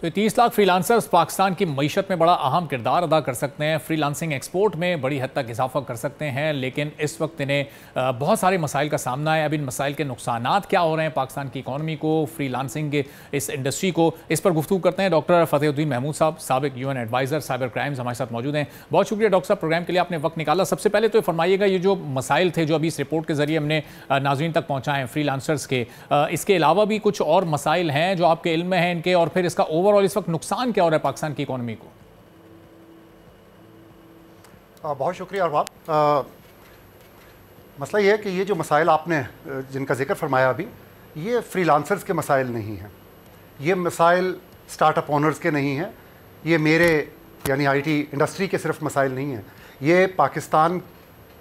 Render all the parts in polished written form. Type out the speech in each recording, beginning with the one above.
तो 30 लाख फ्रीलांसर्स पाकिस्तान की मईशत में बड़ा अहम किरदार अदा कर सकते हैं, फ्रीलांसिंग एक्सपोर्ट में बड़ी हद तक इजाफा कर सकते हैं, लेकिन इस वक्त इन्हें बहुत सारे मसाइल का सामना है। अब इन मसाइल के नुकसानात क्या हो रहे हैं पाकिस्तान की इकॉनमी को, फ्रीलांसिंग के इस इंडस्ट्री को, इस पर गुफ्तगू करते हैं। डॉक्टर फतेहुद्दीन महमूद साहब, साबिक UN एडवाइज़र साइबर क्राइम्स, हमारे साथ मौजूद हैं। बहुत शुक्रिया डॉक्टर साहब, प्रोग्राम के लिए आपने वक्त निकाला। सबसे पहले तो फरमाइएगा, ये जो मसाइल थे जो अभी इस रिपोर्ट के जरिए हमने नाज़रीन तक पहुँचाए हैं फ्रीलांसर्स के, इसके अलावा भी कुछ और मसाइल हैं जो आपके इल्म में हैं इनके, और फिर इसका ओवरऑल इस वक्त नुकसान क्या हो रहा है पाकिस्तान की इकोनॉमी को? बहुत शुक्रिया अरबाब। मसला ये है कि ये जो मसाइल आपने जिनका जिक्र फरमाया अभी, ये फ्रीलांसर्स के मसाइल नहीं हैं, ये मसाइल स्टार्टअप ओनर्स के नहीं हैं, ये मेरे यानी IT इंडस्ट्री के सिर्फ मसाइल नहीं हैं, ये पाकिस्तान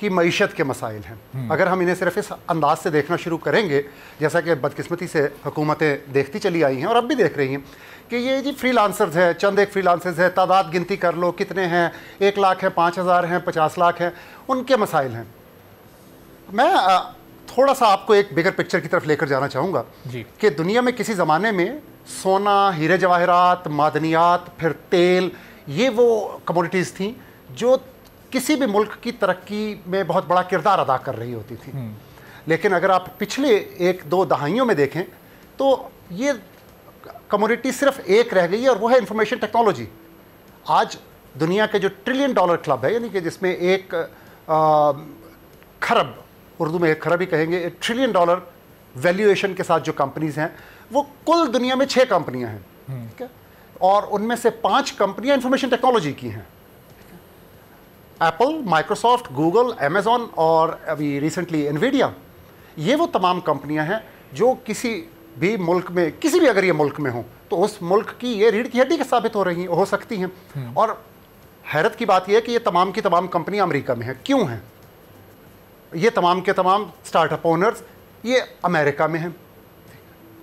की मईशत के मसाइल हैं। अगर हम इन्हें सिर्फ इस अंदाज से देखना शुरू करेंगे, जैसा कि बदकिस्मती से हुकूमतें देखती चली आई हैं और अब भी देख रही हैं कि ये जी फ्रीलांसर्स है, चंद एक फ्रीलांसर्स है, तादाद गिनती कर लो कितने हैं, 1 लाख है, 5,000 हैं, 50 लाख हैं, उनके मसाइल हैं। मैं थोड़ा सा आपको एक बिगर पिक्चर की तरफ लेकर जाना चाहूँगा कि दुनिया में किसी ज़माने में सोना, हीरे जवाहरात, मादनियात, फिर तेल, ये वो कमोडिटीज़ थी जो किसी भी मुल्क की तरक्की में बहुत बड़ा किरदार अदा कर रही होती थी। लेकिन अगर आप पिछले 1-2 दहाइयों में देखें तो ये कमोडिटी सिर्फ एक रह गई है, और वो है इंफॉर्मेशन टेक्नोलॉजी। आज दुनिया के जो $1 ट्रिलियन क्लब है, यानी कि जिसमें एक खरब, उर्दू में 1 खरब ही कहेंगे, $1 ट्रिलियन वैल्यूएशन के साथ जो कंपनीज हैं, वो कुल दुनिया में 6 कंपनियां हैं, ठीक है, और उनमें से 5 कंपनियां इंफॉर्मेशन टेक्नोलॉजी की हैं। एप्पल, माइक्रोसॉफ्ट, गूगल, अमेजॉन और अभी रिसेंटली एनवीडिया, ये वो तमाम कंपनियां हैं जो किसी भी मुल्क में, किसी भी अगर ये मुल्क में हो तो उस मुल्क की ये रीढ़ की हड्डी के साबित हो सकती हैं। और हैरत की बात यह है कि ये तमाम की तमाम कंपनियां अमेरिका में हैं। क्यों हैं? ये तमाम के तमाम स्टार्टअप ओनर्स ये अमेरिका में हैं।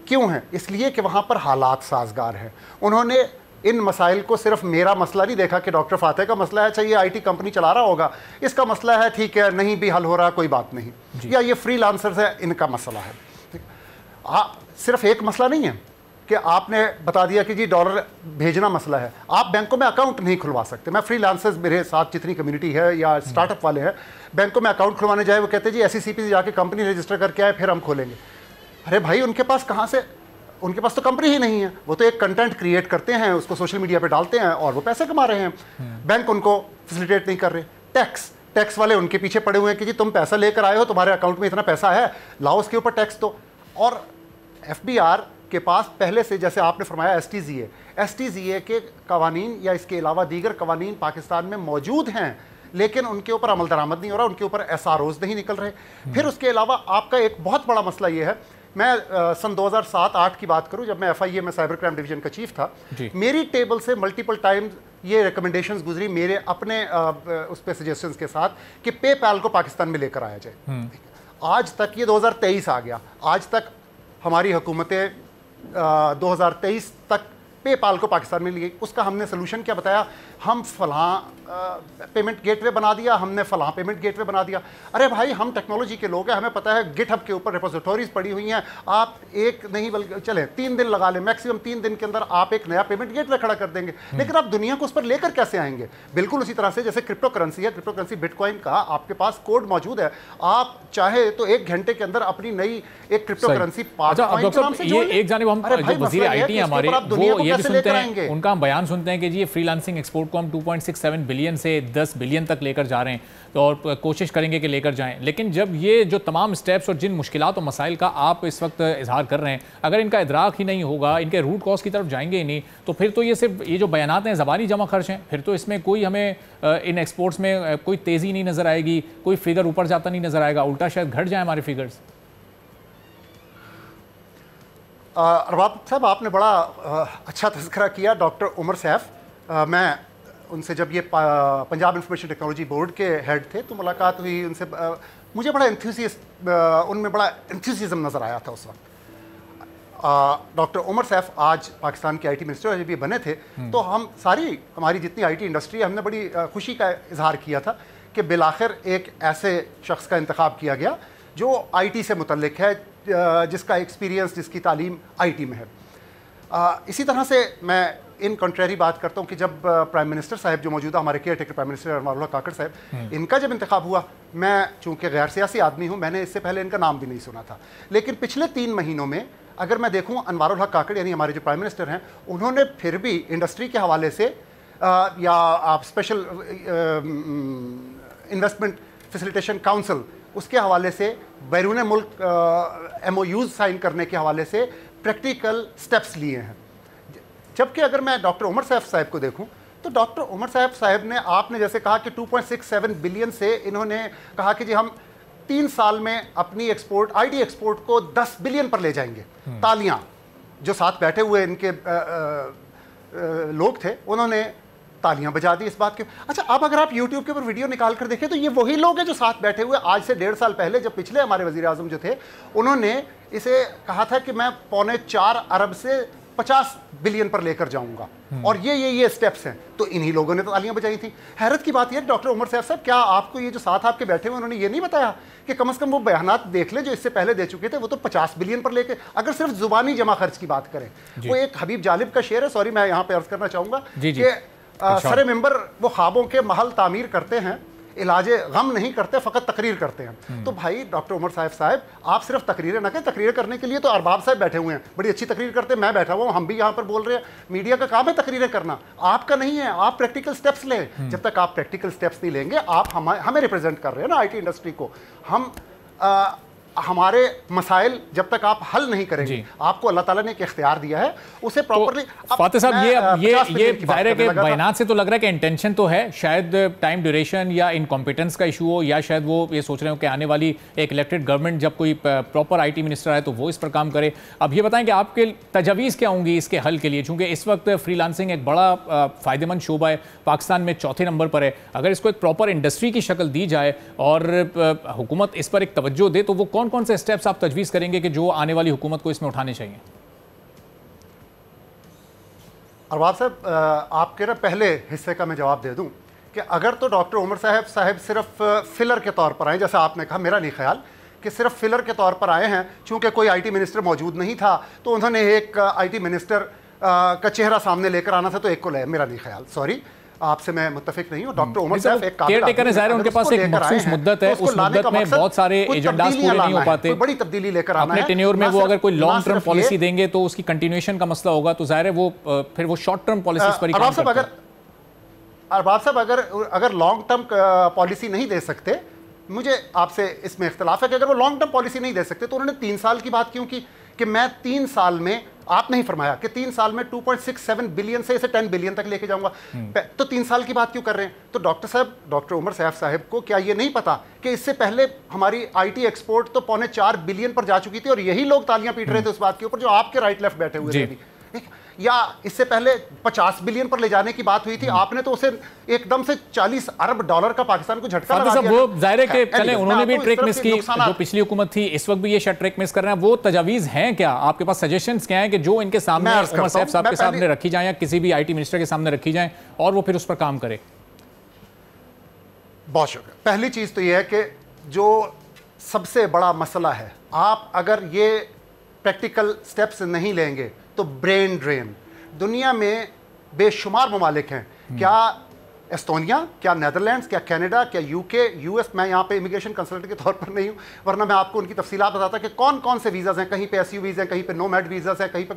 क्यों हैं? इसलिए कि वहाँ पर हालात साजगार हैं। उन्होंने इन मसाइल को सिर्फ मेरा मसला नहीं देखा कि डॉक्टर फातेह का मसला है, अच्छा ये IT कंपनी चला रहा होगा, इसका मसला है, ठीक है, नहीं भी हल हो रहा, कोई बात नहीं, या ये फ्रीलांसर्स है, इनका मसला है। सिर्फ एक मसला नहीं है कि आपने बता दिया कि जी डॉलर भेजना मसला है, आप बैंकों में अकाउंट नहीं खुलवा सकते। मैं फ्रीलांसर्स, मेरे साथ जितनी कम्युनिटी है या स्टार्टअप वाले हैं, बैंकों में अकाउंट खुलवाने जाए, वो कहते हैं जी SECP से जाके कंपनी रजिस्टर करके आए फिर हम खोलेंगे। अरे भाई, उनके पास कहाँ से, उनके पास तो कंपनी ही नहीं है, वो तो एक कंटेंट क्रिएट करते हैं, उसको सोशल मीडिया पे डालते हैं और वो पैसे कमा रहे हैं। बैंक उनको फैसिलिटेट नहीं कर रहे। टैक्स वाले उनके पीछे पड़े हुए हैं कि जी तुम पैसा लेकर आए हो, तुम्हारे अकाउंट में इतना पैसा है, लाओ उसके ऊपर टैक्स दो। और FBR के पास पहले से, जैसे आपने फरमाया, STZA के कवानीन या इसके अलावा दीगर कवानीन पाकिस्तान में मौजूद हैं, लेकिन उनके ऊपर अमल दरामद नहीं हो रहा, उनके ऊपर SROs नहीं निकल रहे। फिर उसके अलावा आपका एक बहुत बड़ा मसला ये है, मैं सन 2007-8 की बात करूं, जब मैं FIA में साइबर क्राइम डिवीजन का चीफ था, मेरी टेबल से मल्टीपल टाइम्स ये रिकमेंडेशंस गुजरी मेरे अपने उस पे सजेशंस के साथ कि पेपैल को पाकिस्तान में लेकर आया जाए। आज तक, ये 2023 आ गया, आज तक हमारी हुकूमतें 2023 तक पेपाल को पाकिस्तान में लिए। उसका हमने सोल्यूशन क्या बताया? हम फलां पेमेंट गेटवे बना दिया, हमने फलां पेमेंट गेटवे बना दिया। अरे भाई, हम टेक्नोलॉजी के लोग हैं, हमें पता है गिटहब के ऊपर रिपोजिटरीज पड़ी हुई हैं, आप एक नहीं बल्कि चले 3 दिन लगा लें, मैक्सिमम 3 दिन के अंदर आप एक नया पेमेंट गेटवे खड़ा कर देंगे। लेकिन आप दुनिया को उस पर लेकर कैसे आएंगे? बिल्कुल उसी तरह से जैसे क्रिप्टो करेंसी है, क्रिप्टो करेंसी बिटकॉइन का आपके पास कोड मौजूद है, आप चाहे तो 1 घंटे के अंदर अपनी नई एक क्रिप्टो करेंसी एक जानिब हम जो वज़ीर IT हैं हमारे, वो ये भी सुनते हैं, उनका हम बयान सुनते हैं कि जी फ्रीलांसिंग एक्सपोर्ट को हम 2.67 बिलियन से 10 बिलियन तक लेकर जा रहे हैं, तो और कोशिश करेंगे कि लेकर जाएं। लेकिन जब ये जो तमाम स्टेप्स और जिन मुश्किलात और मसाइल का आप इस वक्त इजहार कर रहे हैं, अगर इनका इदराक ही नहीं होगा, इनके रूट कॉज की तरफ जाएंगे ही नहीं, तो फिर तो ये सिर्फ ये जो बयानात हैं ज़बानी जमा खर्च हैं, फिर तो इसमें कोई हमें इन एक्सपोर्ट्स में कोई तेज़ी नहीं नज़र आएगी, कोई फिगर ऊपर जाता नहीं नज़र आएगा, उल्टा शायद घट जाए हमारे फिगर्स। अरबाब साहब, आपने बड़ा अच्छा तज़किरा किया डॉक्टर उमर सैफ। मैं उनसे जब ये पंजाब इंफॉर्मेशन टेक्नोलॉजी बोर्ड के हेड थे तो मुलाकात हुई उनसे, मुझे बड़ा उनमें बड़ा एंथुसियाज्म नज़र आया था उस वक्त। डॉक्टर उमर सैफ आज पाकिस्तान के IT मिनिस्टर जब ये बने थे, तो हम हमारी जितनी IT इंडस्ट्री है, हमने बड़ी खुशी का इजहार किया था कि बिलाखिर एक ऐसे शख्स का इंतखाब किया गया जो IT से मुतल्लिक है, जिसका एक्सपीरियंस, जिसकी तालीम IT में है। इसी तरह से मैं इन कंट्रेरी बात करता हूँ कि जब प्राइम मिनिस्टर साहब जो मौजूदा हमारे केयर टेकर प्राइम मिनिस्टर अनवारुल्लाह काकड़ साहब, इनका जब इंतखाब हुआ, मैं चूंकि गैर सियासी आदमी हूँ, मैंने इससे पहले इनका नाम भी नहीं सुना था, लेकिन पिछले 3 महीनों में अगर मैं देखूँ अनवारुल्लाह काकड़ यानी हमारे जो प्राइम मिनिस्टर हैं, उन्होंने फिर भी इंडस्ट्री के हवाले से या आप स्पेशल इन्वेस्टमेंट फैसिलिटेशन काउंसिल उसके हवाले से बैरून मुल्क MOUs साइन करने के हवाले से प्रैक्टिकल स्टेप्स लिए हैं। जबकि अगर मैं डॉक्टर उमर सैफ साहब को देखूं तो डॉक्टर उमर सैफ साहब ने, आपने जैसे कहा कि 2.67 बिलियन से इन्होंने कहा कि जी हम 3 साल में अपनी एक्सपोर्ट IT एक्सपोर्ट को 10 बिलियन पर ले जाएंगे। तालियां, जो साथ बैठे हुए इनके लोग थे उन्होंने तालियां बजा दी इस बात के। अच्छा, अब अगर आप YouTube के ऊपर वीडियो निकाल कर देखें तो ये वही लोग हैं जो साथ बैठे हुए आज से 1.5 साल पहले, जब पिछले हमारे वजीर आजम जो थे उन्होंने इसे कहा था कि मैं 4.25 अरब से 50 बिलियन पर लेकर जाऊंगा और ये स्टेप्स हैं, तो इन्हीं लोगों ने तो तालियां बजाई थी। हैरत की बात यह डॉक्टर उमर सैफ साहब, क्या आपको ये जो साथ आपके बैठे हुए उन्होंने ये नहीं बताया कि कम से कम वो बयानात देख ले जो इससे पहले दे चुके थे, वो तो 50 बिलियन पर लेके, अगर सिर्फ जुबानी जमा खर्च की बात करें। वो एक हबीब जालिब का शेर है, सॉरी मैं यहाँ पे अर्ज करना चाहूंगा कि सरे मेंबर वो ख्वाबों के महल तामीर करते हैं, इलाजे गम नहीं करते, फ़कत तकरीर करते हैं। तो भाई डॉक्टर उमर साहब, आप सिर्फ तकरीरें ना करें, तकरीर करने के लिए तो अरबाब साहब बैठे हुए हैं, बड़ी अच्छी तकरीर करते हैं, मैं बैठा हुआ हूँ, हम भी यहाँ पर बोल रहे हैं। मीडिया का काम है तकरीरें करना, आपका नहीं है। आप प्रैक्टिकल स्टेप्स लें। जब तक आप प्रैक्टिकल स्टेप्स नहीं लेंगे, आप हमें रिप्रेजेंट कर रहे हैं ना IT इंडस्ट्री को, हम हमारे मसाइल जब तक आप हल नहीं करेंगे, आपको अल्लाह ताला ने एक इख्तियार दिया है, उसे प्रॉपर्ली। फातिह साहब, ये दायरे के बयानात से तो लग रहा है कि इंटेंशन तो है, शायद टाइम ड्यूरेशन या इनकॉम्पिटेंस का इशू हो, या शायद वो ये सोच रहे हो कि आने वाली एक इलेक्टेड गवर्नमेंट जब कोई प्रॉपर IT मिनिस्टर आए तो वो इस पर काम करे। अब ये बताएं कि आपके तजवीज़ क्या होंगी इसके हल के लिए, चूँकि इस वक्त फ्रीलांसिंग एक बड़ा फ़ायदेमंद शोबा है, पाकिस्तान में 4थे नंबर पर है। अगर इसको एक प्रॉपर इंडस्ट्री की शक्ल दी जाए और हुकूमत इस पर एक तवज्जो दे, तो वो कौन से स्टेप्स आप तजवीज़ करेंगे कि जो आने वाली हुकूमत को इसमें उठाने चाहिए? अरबाब साहब, आपके ना पहले हिस्से का मैं जवाब दे दूं कि अगर तो डॉक्टर उमर साहब सिर्फ फिलर के तौर पर आए, जैसा आपने कहा, मेरा नहीं ख्याल कि सिर्फ फिलर के तौर पर आए हैं। चूंकि कोई IT मिनिस्टर मौजूद नहीं था तो उन्होंने एक IT मिनिस्टर का चेहरा सामने लेकर आना था, तो एक को ले, मेरा नहीं ख्याल, सॉरी आपसे मैं मुत्तफिक नहीं हूं। डॉक्टर उमर साहब एक केयर टेकर है, उनके पास एक मखसूस मुद्दत है, उस मुद्दत में बहुत सारे एजेंडास पूरे नहीं हो पाते, बड़ी तब्दीली लेकर आना है अपने टेन्योर में। वो अगर कोई लॉन्ग टर्म पॉलिसी देंगे तो उसकी कंटिन्यूएशन का मसला होगा, तो जाहिर है वो फिर वो शॉर्ट टर्म पॉलिसीज पर ही काम करते हैं। अरबाब साहब, अगर लॉन्ग टर्म पॉलिसी नहीं दे सकते, मुझे आपसे इसमें इख्तलाफ है कि अगर वो लॉन्ग टर्म पॉलिसी नहीं दे सकते तो उन्होंने 3 साल की बात क्यों की कि मैं 3 साल में, आप नहीं फरमाया कि 3 साल में 2.67 बिलियन से इसे 10 बिलियन तक लेके जाऊंगा, तो 3 साल की बात क्यों कर रहे हैं? तो डॉक्टर उमर सैफ साहब को क्या ये नहीं पता कि इससे पहले हमारी IT एक्सपोर्ट तो 4.25 बिलियन पर जा चुकी थी और यही लोग तालियां पीट रहे थे उस बात के ऊपर जो आपके राइट लेफ्ट बैठे हुए थे। या इससे पहले 50 बिलियन पर ले जाने की बात हुई थी, आपने तो उसे एकदम से 40 अरब डॉलर का पाकिस्तान को झटका लगा दिया। वो जाहिर है कि चले उन्होंने भी ट्रिक मिस की, जो पिछली हुकूमत थी, इस वक्त भी ये शायद ट्रिक मिस कर रहे हैं। वो तजावीज़ हैं क्या आपके पास, सजेशंस क्या हैं कि जो इनके सामने उमर सैफ साहब के सामने रखी जाए या किसी भी IT मिनिस्टर के सामने रखी जाए और वो फिर उस पर काम करे? बहुत शुक्रिया। पहली चीज तो यह है कि जो सबसे बड़ा मसला है, आप अगर ये प्रैक्टिकल स्टेप्स नहीं लेंगे तो ब्रेन ड्रेन। दुनिया में बेशुमार ममालिक हैं, क्या एस्टोनिया, क्या नेदरलैंड्स, क्या कनाडा, क्या UK, US, मैं यहाँ पे इमिग्रेशन कंसल्टेंट के तौर पर नहीं हूँ, वरना मैं आपको उनकी तफसीलात बताता कि कौन कौन से वीज़ाज़ हैं। कहीं पे SU वीज़ा हैं, कहीं पे नोमैड वीज़ाज़ हैं, कहीं पे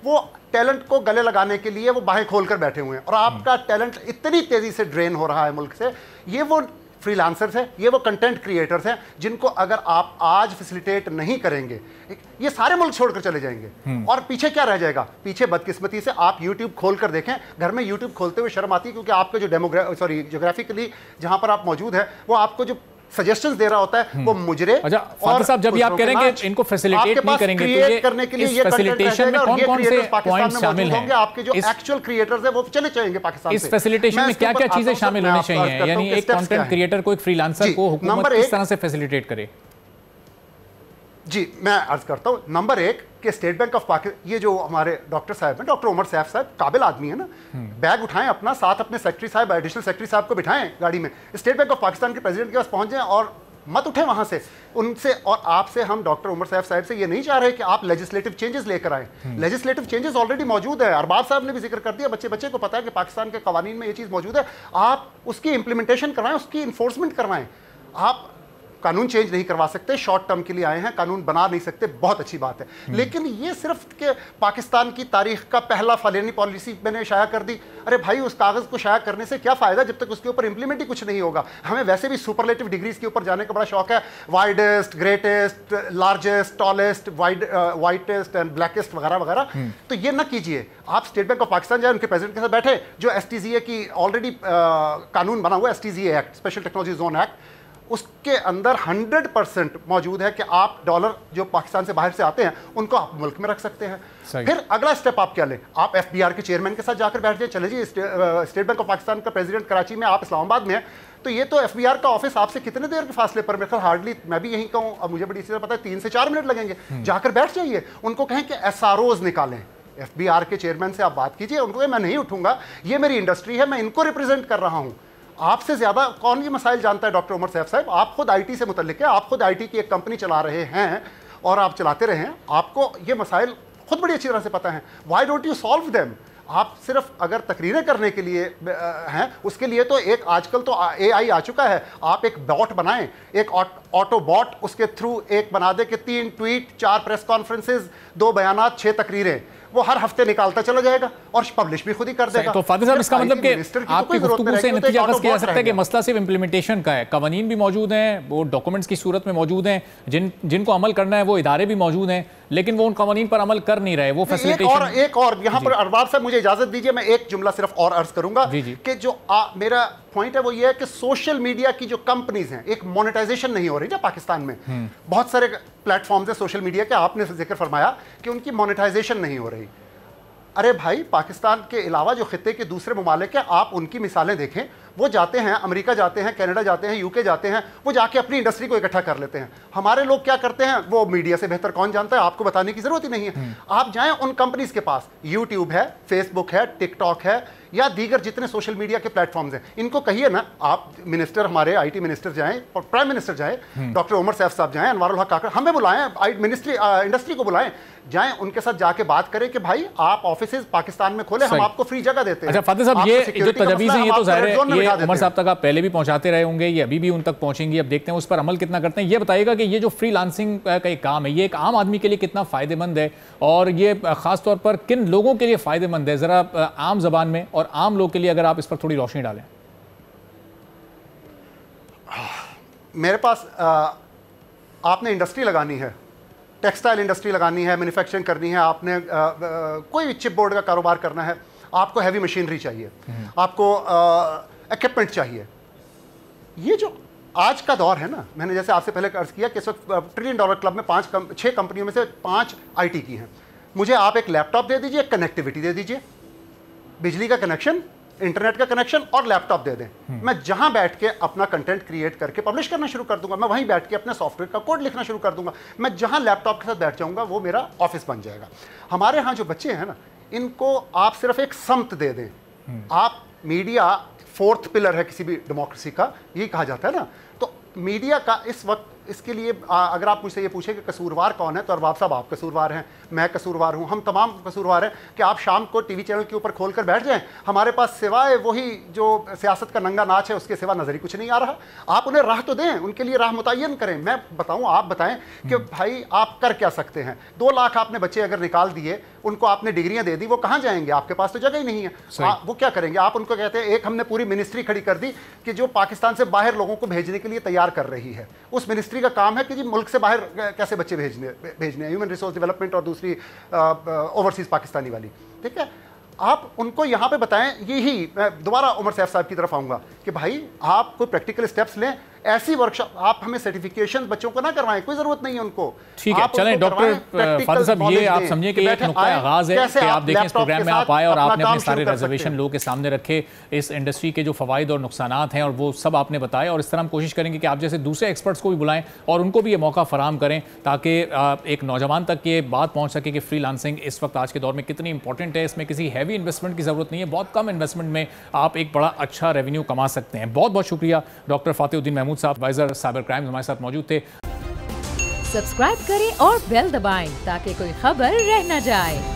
वो टैलेंट को गले लगाने के लिए वो बाहें खोल कर बैठे हुए हैं और आपका टैलेंट इतनी तेज़ी से ड्रेन हो रहा है मुल्क से। ये वो फ्रीलांसर्स हैं, ये वो कंटेंट क्रिएटर्स हैं जिनको अगर आप आज फैसिलिटेट नहीं करेंगे, ये सारे मुल्क छोड़कर चले जाएंगे। और पीछे क्या रह जाएगा? पीछे बदकिस्मती से आप YouTube खोल कर देखें, घर में YouTube खोलते हुए शर्म आती है क्योंकि आपके जो ज्योग्राफिकली जहां पर आप मौजूद है वो आपको जो सजेशंस दे रहा होता है वो मुजरे। अच्छा फातिह साहब, जब ये आप कह रहे हैं कि इनको फैसिलिटेट नहीं करेंगे तो ये करने के लिए ये फैसिलिटेशन में कौन-कौन से पॉइंट्स शामिल हैं? आपके जो एक्चुअल क्रिएटर्स हैं वो चले जाएंगे पाकिस्तान से। इस फैसिलिटेशन में क्या-क्या चीजें शामिल होनी चाहिए, यानी एक कंटेंट क्रिएटर को, एक फ्रीलांसर को हुकूमत किस तरह से फैसिलिटेट करे? जी मैं अर्ज करता हूँ। नंबर 1 कि स्टेट बैंक ऑफ पाकिस्तान, ये जो हमारे डॉक्टर साहब हैं, डॉक्टर उमर सैफ साहब काबिल आदमी है ना, बैग उठाएं अपना, साथ अपने सेक्रेटरी साहब, एडिशनल सेक्रेटरी साहब को बिठाएं गाड़ी में, स्टेट बैंक ऑफ पाकिस्तान के प्रेसिडेंट के पास पहुंच जाएं और मत उठे वहां से उनसे। और आपसे हम डॉक्टर उमर सैफ साहब से ये नहीं चाह रहे कि आप लेजिस्लेटिव चेंजेस लेकर आए। लेजिस्लेटिव चेंजेस ऑलरेडी मौजूद है, अरबाज साहब ने भी जिक्र कर दिया, बच्चे बच्चे को पता है कि पाकिस्तान के कवानीन में ये चीज़ मौजूद है। आप उसकी इंप्लीमेंटेशन करवाएं, उसकी इन्फोर्समेंट करवाएं। आप कानून चेंज नहीं करवा सकते, शॉर्ट टर्म के लिए आए हैं, कानून बना नहीं सकते, बहुत अच्छी बात है। लेकिन ये सिर्फ के पाकिस्तान की तारीख का पहला फलानी पॉलिसी मैंने शाया कर दी। अरे भाई, उस कागज़ को शाया करने से क्या फ़ायदा जब तक उसके ऊपर इंप्लीमेंट ही कुछ नहीं होगा। हमें वैसे भी सुपरलेटिव डिग्रीज के ऊपर जाने का बड़ा शौक है, widest, greatest, largest, tallest, whitest and blackest वगैरह वगैरह। तो ये ना कीजिए। आप स्टेट बैंक ऑफ पाकिस्तान जाए, उनके प्रेसिडेंट के साथ बैठे, जो STZA की ऑलरेडी कानून बना हुआ है, STZA act, special technology zone act, उसके अंदर 100% मौजूद है कि आप डॉलर जो पाकिस्तान से बाहर से आते हैं उनको आप मुल्क में रख सकते हैं। फिर अगला स्टेप आप क्या लें? आप FBR के चेयरमैन के साथ जाकर बैठ जाए। चले जी, स्टेट बैंक ऑफ पाकिस्तान का प्रेसिडेंट कराची में, आप इस्लामाबाद में हैं, तो ये तो FBR का ऑफिस आपसे कितने देर के फासले पर, मेरे ख्याल हार्डली, मैं भी यहीं कहूँ, अब मुझे बड़ी चीज़ पता है, 3 से 4 मिनट लगेंगे। जाकर बैठ जाइए, उनको कहें कि SROs निकालें। FBR के चेयरमैन से आप बात कीजिए, उनको कहें मैं नहीं उठूंगा, ये मेरी इंडस्ट्री है, मैं इनको रिप्रेजेंट कर रहा हूँ। आपसे ज्यादा कौन ये मसाइल जानता है डॉक्टर उमर सैफ साहब? आप खुद IT से मुतल्लिक है, आप खुद IT की एक कंपनी चला रहे हैं और आप चलाते रहे हैं, आपको ये मसाइल खुद बड़ी अच्छी तरह से पता है। Why don't you solve them? आप सिर्फ अगर तकरीरें करने के लिए हैं, उसके लिए तो एक आजकल तो AI आ चुका है। आप एक बॉट बनाएं, एक ऑटो बॉट, उसके थ्रू एक बना दे कि 3 ट्वीट, 4 प्रेस कॉन्फ्रेंसेज, 2 बयानात, 6 तकरीरें, वो हर हफ्ते निकालता चला जाएगा और पब्लिश भी खुद ही कर देगा। तो फातिह साहब, इसका मतलब कि आपकी गुफ्तगू से नतीजा बस किया जा सकता है कि मसला सिर्फ इंप्लीमेंटेशन का है। कवानीन भी मौजूद हैं, वो डॉक्यूमेंट्स की सूरत में मौजूद हैं, जिनको अमल करना है वो इदारे भी मौजूद हैं, लेकिन वो उन कवानीन पर अमल कर नहीं रहे। वो फैसिलिटेशन एक और यहाँ पर अरबाज साहब मुझे इजाजत दीजिए, मैं एक जुमला सिर्फ और अर्ज करूंगा कि जो मेरा पॉइंट है वो ये है कि सोशल मीडिया की जो कंपनीज हैं, एक मोनेटाइजेशन नहीं हो रही ना पाकिस्तान में। बहुत सारे प्लेटफॉर्म्स हैं सोशल मीडिया के, आपने जिक्र फरमाया कि उनकी मोनेटाइजेशन नहीं हो रही। अरे भाई, पाकिस्तान के अलावा जो खित्ते के दूसरे ममालिक हैं, आप उनकी मिसालें देखें। वो जाते हैं अमेरिका, जाते हैं कनाडा, जाते हैं UK जाते हैं, वो जाके अपनी इंडस्ट्री को इकट्ठा कर लेते हैं। हमारे लोग क्या करते हैं, वो मीडिया से बेहतर कौन जानता है, आपको बताने की जरूरत ही नहीं है। आप जाएं उन कंपनीज के पास, YouTube है, Facebook है, TikTok है, या दीगर जितने सोशल मीडिया के प्लेटफॉर्म्स हैं, इनको कहिए ना, आप मिनिस्टर, हमारे IT मिनिस्टर जाएं और प्राइम मिनिस्टर जाएं, डॉक्टर उमर सैफ साहब जाएं, अनवारुल हक काकर, हमें बुलाएं, मिनिस्ट्री इंडस्ट्री को बुलाएं, जाएं उनके साथ जाके बात करें कि भाई आप ऑफिसेज पाकिस्तान में खोले, हम आपको फ्री जगह देते हैं। अच्छा फातिह साहब, ये जो तजवीज़ हैं, ये तो ज़ाहिर है ये उमर साहब तक आप पहले भी पहुंचाते रहे होंगे, ये अभी भी उन तक पहुंचेंगी, अब देखते हैं उस पर अमल कितना करते हैं। ये बताइएगा कि ये जो फ्रीलांसिंग का एक काम है, ये एक आम आदमी के लिए कितना फ़ायदेमंद है और ये ख़ास तौर पर किन लोगों के लिए फ़ायदेमंद है, ज़रा आम ज़बान में और आम लोग के लिए अगर आप इस पर थोड़ी रोशनी डालें। मेरे पास आपने इंडस्ट्री लगानी है, टेक्सटाइल इंडस्ट्री लगानी है, मैन्युफैक्चरिंग करनी है, आपने कोई चिप बोर्ड का कारोबार करना है, आपको हैवी मशीनरी चाहिए, आपको इक्विपमेंट चाहिए। ये जो आज का दौर है ना, मैंने जैसे आपसे पहले अर्ज किया कि इस वक्त $1 ट्रिलियन क्लब में 6 कंपनियों में से 5 IT की हैं। मुझे आप एक लैपटॉप दे दीजिए, कनेक्टिविटी दे दीजिए, बिजली का कनेक्शन, इंटरनेट का कनेक्शन और लैपटॉप दे दें, मैं जहां बैठ के अपना कंटेंट क्रिएट करके पब्लिश करना शुरू कर दूंगा। मैं वहीं बैठ के अपने सॉफ्टवेयर का कोड लिखना शुरू कर दूंगा। मैं जहां लैपटॉप के साथ बैठ जाऊंगा वो मेरा ऑफिस बन जाएगा। हमारे यहाँ जो बच्चे हैं ना, इनको आप सिर्फ एक समत दे दें। आप मीडिया 4th पिलर है किसी भी डेमोक्रेसी का, यही कहा जाता है ना। तो मीडिया का इस वक्त, इसके लिए अगर आप मुझसे ये पूछें कि कसूरवार कौन है, तो अरबाब साहब आप कसूरवार हैं, मैं कसूरवार हूं, हम तमाम कसूरवार हैं कि आप शाम को टीवी चैनल के ऊपर खोल कर बैठ जाएं, हमारे पास सिवाय वही जो सियासत का नंगा नाच है उसके सिवा नजर ही कुछ नहीं आ रहा। आप उन्हें राह तो दें, उनके लिए राह मुतय्यन करें। मैं बताऊं, आप बताएं कि भाई आप कर क्या सकते हैं। 2 लाख आपने बच्चे अगर निकाल दिए, उनको आपने डिग्रियां दे दी, वो कहाँ जाएंगे? आपके पास तो जगह ही नहीं है। वो क्या करेंगे? आप उनको कहते हैं, एक हमने पूरी मिनिस्ट्री खड़ी कर दी कि जो पाकिस्तान से बाहर लोगों को भेजने के लिए तैयार कर रही है। उस मिनिस्ट्री का काम है कि जी मुल्क से बाहर कैसे बच्चे भेजने हैं, ह्यूमन रिसोर्स डेवलपमेंट और दूसरी ओवरसीज पाकिस्तानी वाली, ठीक है। आप उनको यहाँ पे बताएं, यही मैं दोबारा उमर सैफ साहब की तरफ आऊँगा कि भाई आप कोई प्रैक्टिकल स्टेप्स लें, ऐसी वर्कशॉप, आप हमें सर्टिफिकेशन बच्चों को ना करवाएं, कोई जरूरत नहीं है उनको। ठीक है, चलें डॉक्टर फातिह साहब, ये आप समझिए कि एक नुक्ता आगाज है कि आप देखें इस प्रोग्राम में आप आए और आपने अपने सारे रिजर्वेशन लोगों के सामने रखे, इस इंडस्ट्री के जो फवाइद और नुकसानात हैं और वो सब आपने बताए, और इस तरह हम कोशिश करेंगे कि आप जैसे दूसरे एक्सपर्ट्स को भी बुलाएं और उनको भी ये मौका फराहम करें ताकि एक नौजवान तक ये बात पहुँच सके कि फ्रीलांसिंग इस वक्त आज के दौर में कितनी इंपॉर्टेंट है। इसमें किसी हैवी इन्वेस्टमेंट की ज़रूरत नहीं है, बहुत कम इन्वेस्टमेंट में आप एक बड़ा अच्छा रेवेन्यू कमा सकते हैं। बहुत बहुत शुक्रिया डॉक्टर फातिह उद्दीन महमूद महमूद साहब, एडवाइजर साइबर क्राइम, हमारे साथ मौजूद थे। सब्सक्राइब करें और बेल दबाएं ताकि कोई खबर रह न जाए।